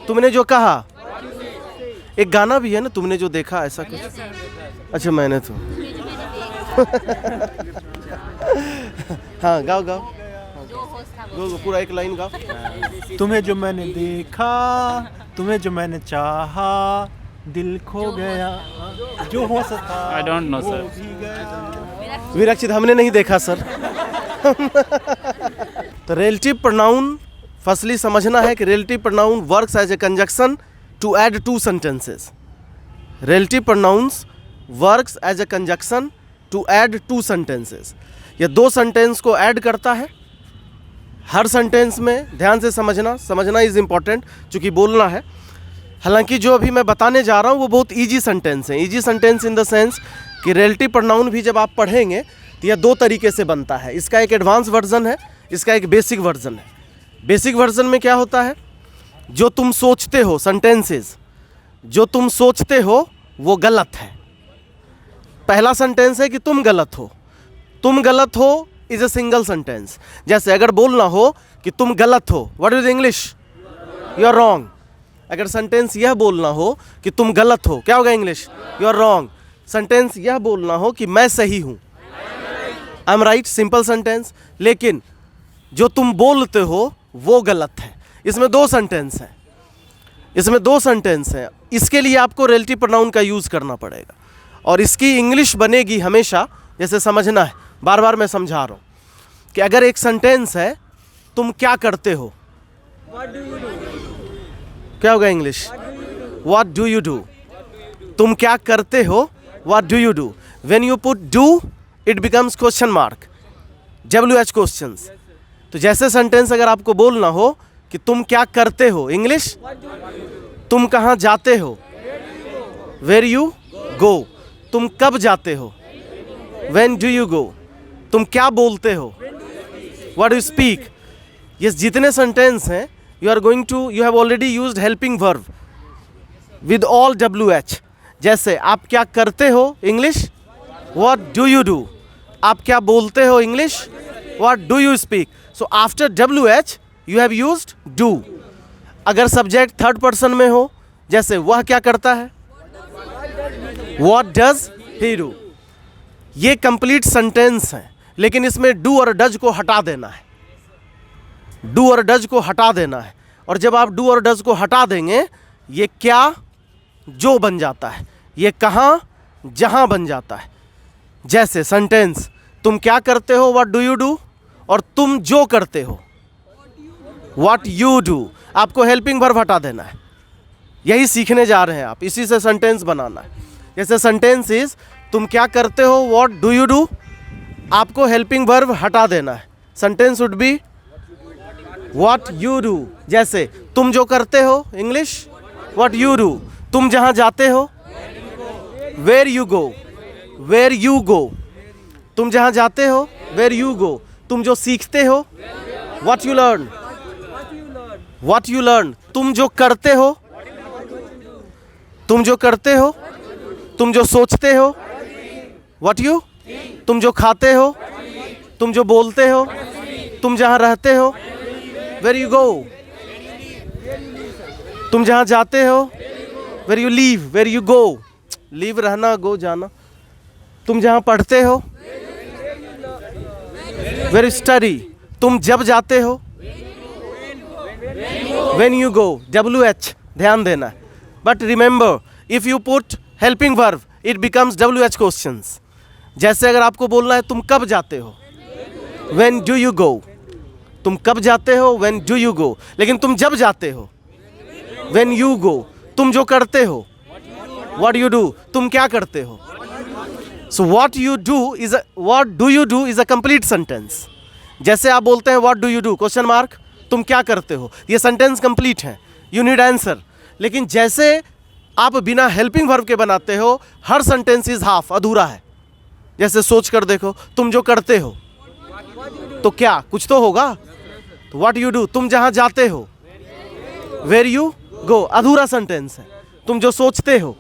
तुमने जो कहा, एक गाना भी है ना, तुमने जो देखा, ऐसा कुछ। अच्छा मैंने तो हाँ गाओ गाओ गो, पूरा एक लाइन गाओ। तुम्हें जो मैंने देखा, तुम्हें जो मैंने चाहा, दिल खो गया, जो हो सका आई डोंट नो सर। विरक्षित हमने नहीं देखा सर। तो रिलेटिव प्रोनाउन फर्स्टली समझना है कि relative pronoun works as a conjunction to add two sentences. Relative pronouns works as a conjunction to add two sentences. ये दो सेंटेंस को ऐड करता है हर सेंटेंस में। ध्यान से समझना इज़ इम्पॉर्टेंट, चूँकि बोलना है। हालांकि जो अभी मैं बताने जा रहा हूँ वो बहुत ईजी सेंटेंस है। Easy sentence in the sense कि रिलेटिव प्रोनाउन भी जब आप पढ़ेंगे तो यह दो तरीके से बनता है। इसका एक एडवांस वर्जन है, इसका एक बेसिक वर्जन है। बेसिक वर्जन में क्या होता है, जो तुम सोचते हो, सेंटेंसेस जो तुम सोचते हो वो गलत है। पहला सेंटेंस है कि तुम गलत हो। तुम गलत हो इज ए सिंगल सेंटेंस। जैसे अगर बोलना हो कि तुम गलत हो, what is English, you are wrong. अगर सेंटेंस यह बोलना हो कि तुम गलत हो, क्या होगा English, you are wrong. Sentence यह बोलना हो कि मैं सही हूँ, I am right, simple sentence. लेकिन जो तुम बोलते हो वो गलत है। इसमें दो सेंटेंस हैं, इसमें दो सेंटेंस हैं। इसके लिए आपको रिलेटिव प्रोनाउन का यूज़ करना पड़ेगा और इसकी इंग्लिश बनेगी हमेशा, जैसे समझना है, बार बार मैं समझा रहा हूँ कि अगर एक सेंटेंस है तुम क्या करते हो, क्या होगा English, what do you do. तुम क्या करते हो, what do you do. When you put do it becomes question mark, WH questions. तो जैसे सेंटेंस अगर आपको बोलना हो कि तुम क्या करते हो, इंग्लिश, तुम कहाँ जाते हो, वेर यू गो। तुम कब जाते हो, व्हेन डू यू गो। तुम क्या बोलते हो, व्हाट डू स्पीक। ये जितने सेंटेंस हैं you have already used helping verb with all WH। जैसे आप क्या करते हो, English, what do you do. आप क्या बोलते हो, English, what do you speak. So after WH you have used do. अगर सब्जेक्ट थर्ड पर्सन में हो, जैसे वह क्या करता है, व्हाट डज ही डू। ये कंप्लीट सेंटेंस है, लेकिन इसमें डू और डज को हटा देना है। डू और डज को हटा देना है। और जब आप डू और डज को हटा देंगे, ये क्या जो बन जाता है, ये कहाँ जहाँ बन जाता है। जैसे सेंटेंस तुम क्या करते हो, व्हाट डू यू डू, और तुम जो करते हो, व्हाट यू डू। आपको हेल्पिंग वर्ब हटा देना है। यही सीखने जा रहे हैं आप, इसी से सेंटेंस बनाना है। जैसे सेंटेंस इज तुम क्या करते हो, व्हाट डू यू डू, आपको हेल्पिंग वर्ब हटा देना है। Sentence would be what you do. जैसे तुम जो करते हो, इंग्लिश, व्हाट यू डू। तुम जहाँ जाते हो, where you go, where you go. तुम जहाँ जाते हो, वेर यू गो। तुम जो सीखते हो, what you learn, what you learn. तुम जो करते हो, तुम जो करते हो, तुम जो सोचते हो, व्हाट यू। तुम जो खाते हो, तुम जो बोलते हो, तुम जहाँ रहते हो, वेर यू गो। तुम जहाँ जाते हो, where you live, where you go. Live रहना, गो जाना। तुम जहाँ पढ़ते हो, वेर यू स्टडी। तुम जब जाते हो, व्हेन यू गो, WH ध्यान देना है। But remember, if you put helping verb it becomes WH questions. जैसे अगर आपको बोलना है तुम कब जाते हो, व्हेन डू यू गो। तुम कब जाते हो, व्हेन डू यू गो। लेकिन तुम जब जाते हो, व्हेन यू गो। तुम जो करते हो, व्हाट यू डू। तुम क्या करते हो। So what you do is what do you do is a complete sentence. जैसे आप बोलते हैं what do you do, question mark, तुम क्या करते हो, ये सेंटेंस कंप्लीट है, यू नीड आंसर। लेकिन जैसे आप बिना हेल्पिंग वर्ब के बनाते हो, हर सेंटेंस इज हाफ, अधूरा है। जैसे सोच कर देखो, तुम जो करते हो, तो क्या कुछ तो होगा। तो व्हाट यू डू, तुम जहाँ जाते हो, वेर यू गो, अधूरा सेंटेंस है। तुम जो सोचते हो,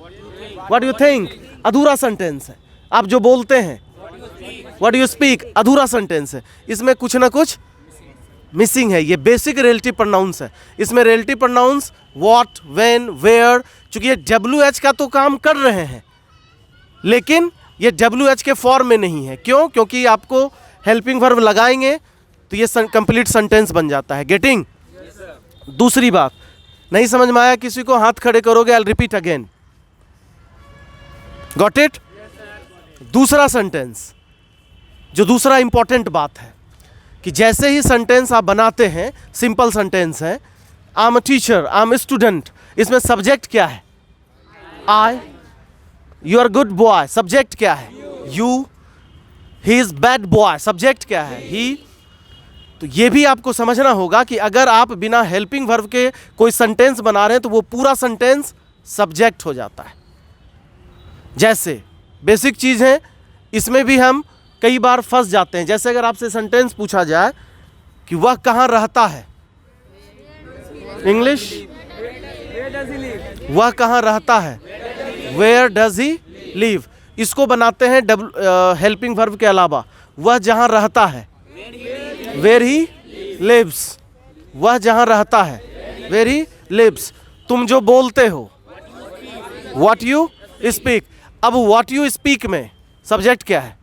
व्हाट यू थिंक, अधूरा सेंटेंस है। आप जो बोलते हैं, व्हाट यू स्पीक, अधूरा सेंटेंस है। इसमें कुछ ना कुछ मिसिंग है। ये बेसिक रिलेटिव प्रोनाउंस है। इसमें relative pronoun what, when, where, चूंकि ये WH का तो काम कर रहे हैं, लेकिन ये WH के फॉर्म में नहीं है। क्यों? क्योंकि आपको हेल्पिंग वर्ब लगाएंगे तो ये कंप्लीट सेंटेंस बन जाता है। गेटिंग? दूसरी बात, नहीं समझ में आया किसी को, हाथ खड़े करोगे, I will repeat again. Got it? दूसरा सेंटेंस, जो दूसरा इंपॉर्टेंट बात है कि जैसे ही सेंटेंस आप बनाते हैं, सिंपल सेंटेंस है, I am a teacher, I am a student, इसमें सब्जेक्ट क्या है? I. You are good boy, subject क्या है? You. He is bad boy, subject क्या है? ही। तो ये भी आपको समझना होगा कि अगर आप बिना हेल्पिंग वर्ब के कोई सेंटेंस बना रहे हैं तो वो पूरा सेंटेंस सब्जेक्ट हो जाता है। जैसे बेसिक चीज़ है, इसमें भी हम कई बार फंस जाते हैं। जैसे अगर आपसे सेंटेंस पूछा जाए कि वह कहाँ रहता है, इंग्लिश, वह कहाँ रहता है, वेयर डज ही लिव। इसको बनाते हैं हेल्पिंग वर्ब के अलावा, वह जहाँ रहता है, वेयर ही लिव्स, वह जहाँ रहता है, वेयर ही लिव्स। तुम जो बोलते हो, व्हाट यू स्पीक। अब व्हाट यू स्पीक में सब्जेक्ट क्या है?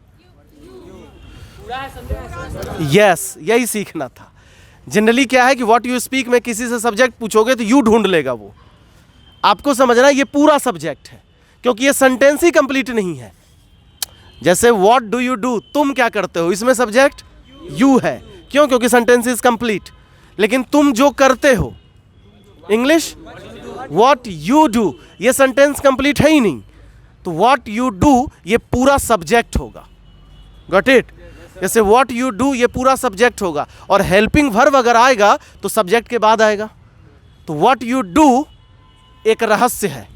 यस, यही सीखना था। जनरली क्या है कि व्हाट यू स्पीक में किसी से सब्जेक्ट पूछोगे तो यू ढूंढ लेगा वो। आपको समझना है ये पूरा सब्जेक्ट है, क्योंकि ये सेंटेंस ही कंप्लीट नहीं है। जैसे व्हाट डू यू डू, तुम क्या करते हो, इसमें सब्जेक्ट यू है। क्यों? क्योंकि सेंटेंस इज कंप्लीट। लेकिन तुम जो करते हो, इंग्लिश, व्हाट यू डू, ये सेंटेंस कंप्लीट है ही नहीं। तो व्हाट यू डू ये पूरा सब्जेक्ट होगा। Got it? जैसे व्हाट यू डू ये पूरा सब्जेक्ट होगा, और हेल्पिंग वर्ब अगर आएगा तो सब्जेक्ट के बाद आएगा। तो व्हाट यू डू एक रहस्य है।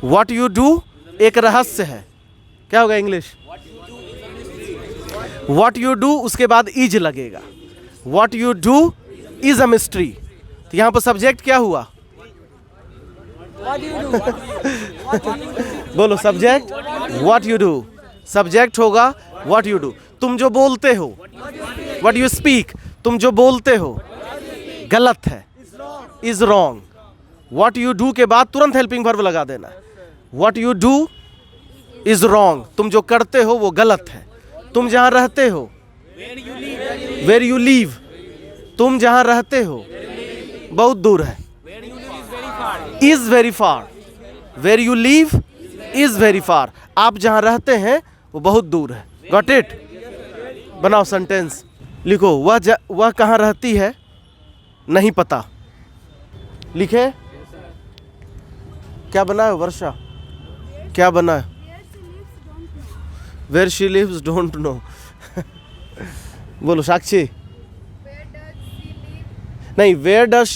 व्हाट यू डू एक रहस्य है। क्या होगा इंग्लिश? व्हाट यू डू उसके बाद इज लगेगा। What you do is a mystery. तो यहां पर सब्जेक्ट क्या हुआ? बोलो subject what you do, subject होगा व्हाट यू डू। तुम जो बोलते हो, व्हाट यू स्पीक, तुम जो बोलते हो गलत है, is wrong. What you do के बाद तुरंत हेल्पिंग वर्ब लगा देना। What you do is wrong, तुम जो करते हो वो गलत है। तुम जहां रहते हो, वेयर यू लीव, तुम जहां रहते हो बहुत दूर है, is very far. Where you live is very far, आप जहां रहते हैं वो बहुत दूर है। Got it? बनाओ सेंटेंस, लिखो वह कहाँ रहती है, नहीं पता। लिखे? क्या बना है वर्षा? क्या बना है? Where she lives don't know. बोलो साक्षी। नहीं, वेयर डज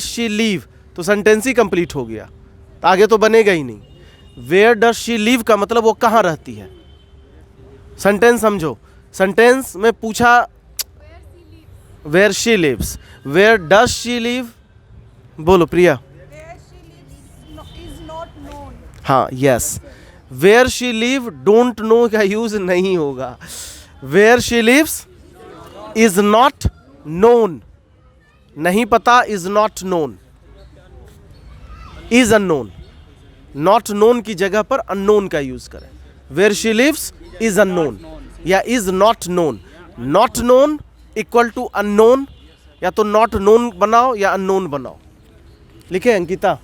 शी लीव तो सेंटेंस ही कंप्लीट हो गया, तो आगे तो बनेगा ही नहीं। वेयर डज शी लिव का मतलब वो कहाँ रहती है। सेंटेंस समझो, सेंटेंस में पूछा where she lives, where does she live. बोलो प्रिया। हाँ, yes. Where she live don't know का यूज नहीं होगा। Where she lives is not known, नहीं पता, is not known, is unknown. Not known की जगह पर अननोन का यूज करें। Where she lives is unknown या is not known. Not known equal to unknown, या तो नॉट नोन बनाओ या अननोन बनाओ। लिखे Ankita?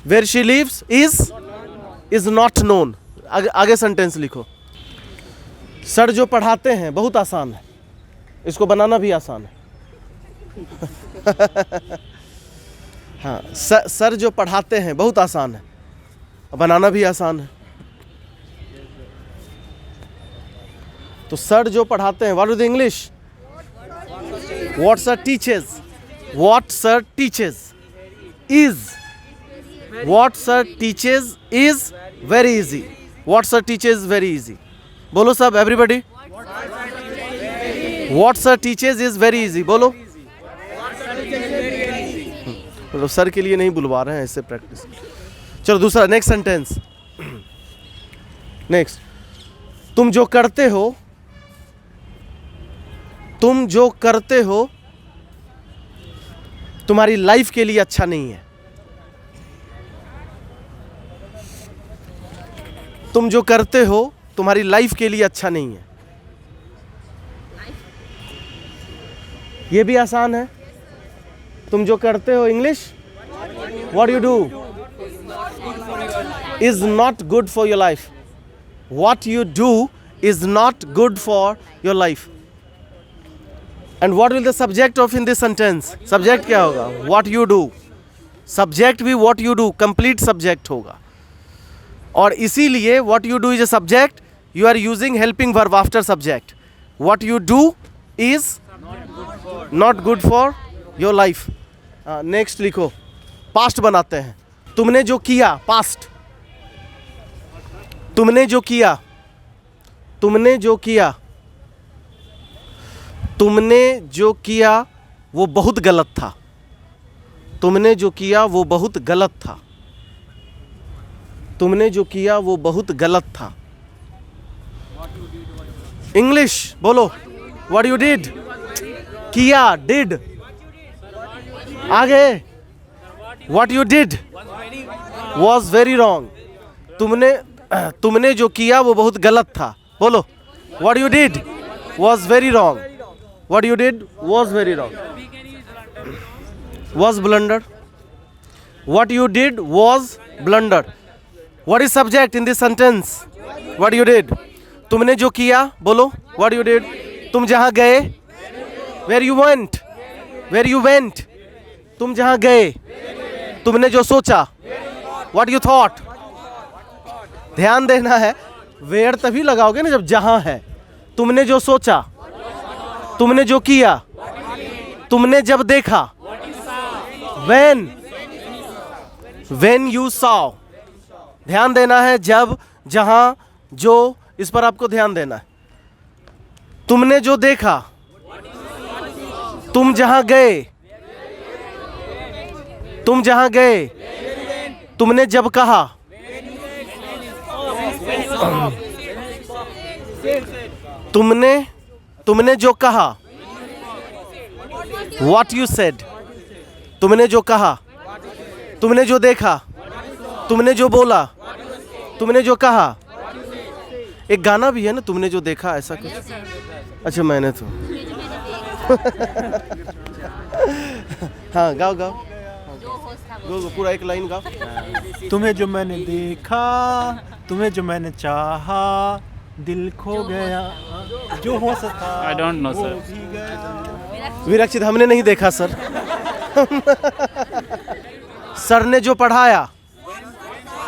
Where she lives is not known. आगे सेंटेंस लिखो। सर जो पढ़ाते हैं, बहुत आसान है, इसको बनाना भी आसान है। हाँ, सर जो पढ़ाते हैं बहुत आसान है, बनाना भी आसान है। तो सर जो पढ़ाते हैं, what is the English? What sir teaches, what sir teaches is, what sir teaches is very easy. What sir teaches very easy. बोलो सब, everybody. What sir teaches is very easy. बोलो। तो सर के लिए नहीं बुलवा रहे हैं, ऐसे प्रैक्टिस। चलो दूसरा, नेक्स्ट सेंटेंस। नेक्स्ट, तुम जो करते हो तुम जो करते हो तुम्हारी लाइफ के लिए अच्छा नहीं है। तुम जो करते हो तुम्हारी लाइफ के लिए अच्छा नहीं है। ये भी आसान है। तुम जो करते हो, English, what you do is not good for your life. What you do is not good for your life. And what will the subject of in this sentence? Subject क्या होगा? What you do. सब्जेक्ट भी what you do, complete subject होगा। और इसीलिए what you do is a subject, you are using helping verb after subject. What you do is not good for your life. Next लिखो, past बनाते हैं। तुमने जो किया, पास्ट। तुमने जो किया, तुमने जो किया, तुमने जो किया वो बहुत गलत था। तुमने जो किया वो बहुत गलत था। तुमने जो किया वो बहुत गलत था। इंग्लिश बोलो, व्हाट यू डिड। किया, डिड। आगे, what you did was very wrong. तुमने जो किया वो बहुत गलत था। बोलो, what you did was very wrong. What you did was very wrong. Was blunder. What you did was blunder. What is subject in this sentence? What you did? तुमने जो किया, बोलो, what you did? तुम जहाँ गए, where you went? Where you went? तुम जहाँ गए। तुमने जो सोचा, what you thought? ध्यान देना है, where तभी लगाओगे ना जब जहाँ है। तुमने जो सोचा, तुमने जो किया, तुमने जब देखा, when you saw। ध्यान देना है, जब, जहां, जो, इस पर आपको ध्यान देना है। तुमने जो देखा, तुम जहां गए, तुम जहां गए, तुमने जब कहा, तुमने जो कहा, what you said। तुमने जो कहा, तुमने जो देखा, तुमने जो बोला, तुमने जो कहा। एक गाना भी है ना, तुमने जो देखा, ऐसा कुछ। अच्छा, मैंने तो हाँ, गाओ गाओ गो, पूरा एक लाइन गाओ। तुम्हें जो मैंने देखा, तुम्हें जो मैंने चाहा, दिल खो गया, जो हो सका I don't know, वो sir. भी गया। विरक्षित हमने नहीं देखा सर। सर ने जो पढ़ाया,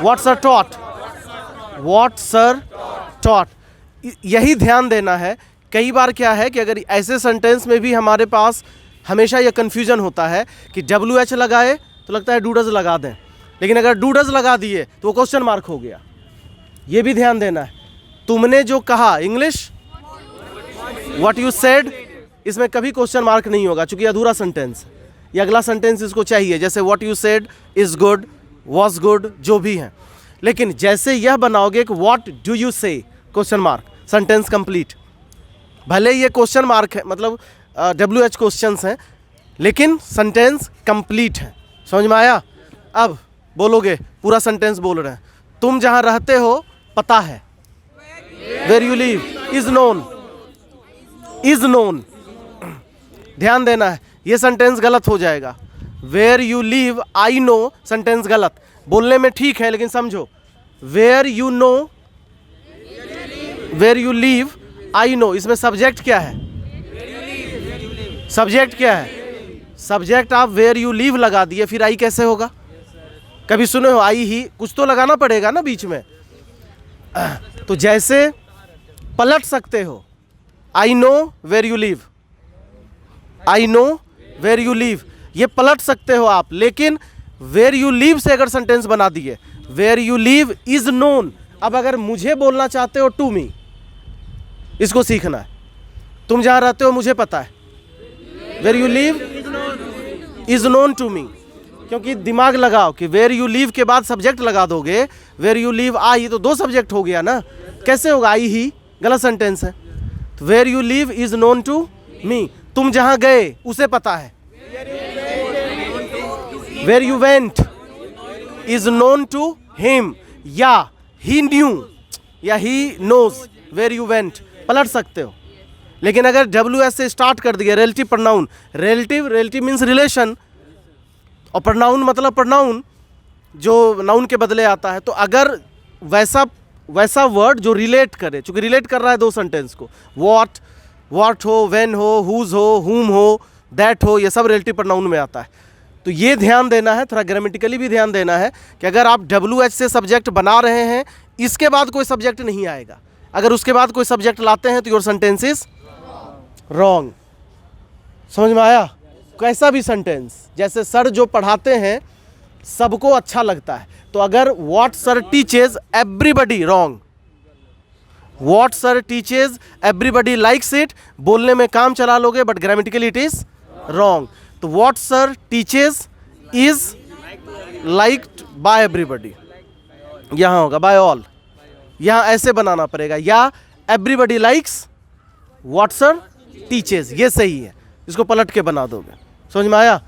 what sir taught, what sir taught. यही ध्यान देना है। कई बार क्या है कि अगर ऐसे सेंटेंस में भी हमारे पास हमेशा यह कन्फ्यूजन होता है कि WH लगाए तो लगता है डूडज लगा दें, लेकिन अगर डूडज लगा दिए तो वो क्वेश्चन मार्क हो गया। ये भी ध्यान देना है। तुमने जो कहा, इंग्लिश, व्हाट यू सेड, इसमें कभी क्वेश्चन मार्क नहीं होगा क्योंकि अधूरा सेंटेंस। ये अगला सेंटेंस इसको चाहिए, जैसे what you said is good, was good, जो भी है। लेकिन जैसे यह बनाओगे कि व्हाट डू यू से, क्वेश्चन मार्क, सेंटेंस कंप्लीट। भले ये क्वेश्चन मार्क है, मतलब WH क्वेश्चंस हैं, लेकिन सेंटेंस कंप्लीट है। समझ में आया? अब बोलोगे, पूरा सेंटेंस बोल रहे हैं। तुम जहाँ रहते हो पता है, where you live is known, is known. ध्यान देना है, ये सेंटेंस गलत हो जाएगा। Where you live I know, sentence गलत। बोलने में ठीक है लेकिन समझो, where you know, where you live I know, इसमें सब्जेक्ट क्या है? सब्जेक्ट क्या है? सब्जेक्ट आप वेयर यू लिव लगा दिए, फिर आई कैसे होगा? कभी सुने हो आई ही? कुछ तो लगाना पड़ेगा ना बीच में। तो जैसे पलट सकते हो, I know where you live, I know where you live, ये पलट सकते हो आप। लेकिन वेयर यू लिव से अगर सेंटेंस बना दिए, where you live is known. अब अगर मुझे बोलना चाहते हो टू मी, इसको सीखना है। तुम जहां रहते हो मुझे पता है, where you live is known to me. क्योंकि दिमाग लगाओ कि वेयर यू लिव के बाद सब्जेक्ट लगा दोगे, वेयर यू लिव आई, तो दो सब्जेक्ट हो गया ना। कैसे होगा? आई ही, गलत सेंटेंस है। तो where you live is known to me. तुम जहां गए उसे पता है। Where you went is known to him, या ही न्यू या he knows where you went, पलट सकते हो। लेकिन अगर WS से स्टार्ट कर दिया, relative pronoun, relative means relation, और प्रोनाउन मतलब प्रोनाउन जो नाउन के बदले आता है। तो अगर वैसा वर्ड जो रिलेट करे, चूंकि रिलेट कर रहा है दो सेंटेंस को, व्हाट हो, व्हेन हो, हुज हो, हुम हो, दैट हो, ये सब रिलेटिव प्रोनाउन में आता है। तो ये ध्यान देना है, थोड़ा ग्रामेटिकली भी ध्यान देना है कि अगर आप WH से सब्जेक्ट बना रहे हैं, इसके बाद कोई सब्जेक्ट नहीं आएगा। अगर उसके बाद कोई सब्जेक्ट लाते हैं तो योर सेंटेंस इज रॉन्ग। समझ में आया? कैसा भी सेंटेंस, जैसे सर जो पढ़ाते हैं सबको अच्छा लगता है, तो अगर what sir teaches everybody, wrong. What sir teaches everybody likes it, बोलने में काम चला लोगे but grammatically it is wrong. तो what sir teaches is liked by everybody, यहां होगा बाय ऑल, यहां ऐसे बनाना पड़ेगा, या everybody likes what sir teaches, ये सही है, इसको पलट के बना दोगे। समझ में आया?